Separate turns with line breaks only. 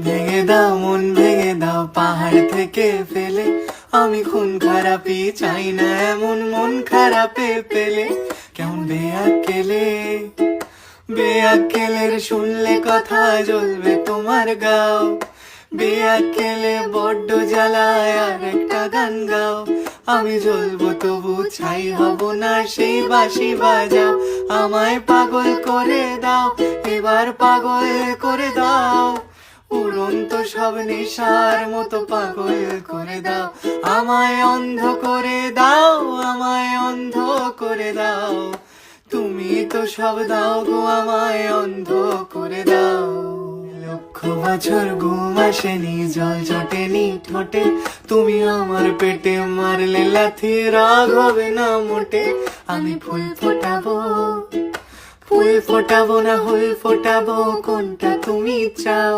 মন ভেঙে দাও পাহাড় থেকে ফেলে। আমি খুন খারাপি চাই না এমন মন খারাপে পেলে। কেমন বেয়াক্কেলে বেয়াক্কেলের শুনলে কথা জ্বলবে তোমার গাও। বেয়াক্কেলে বড্ড জ্বালায় আর একটা গান গাও। আমি জ্বলবো তবু ছাই হব না সেই বাঁশি বাজাও। আমায় পাগল করে দাও এবার পাগল করে দাও। উড়ন্ত সব নেশার মতো পাগল করে দাও। আমায় অন্ধ করে দাও আমায় অন্ধ করে দাও। তুমি তো সব দাও গো আমায় অন্ধ করে দাও। লক্ষ বছর ঘুম আসেনি জল জটেনি ঠোঁটে। তুমি আমার পেটে মারলে লাথি রাগ হবে না মোটে। আমি ফুল ফোটাবো ফুল ফোটাবো না ফুল ফোটাবো কোনটা তুমি চাও।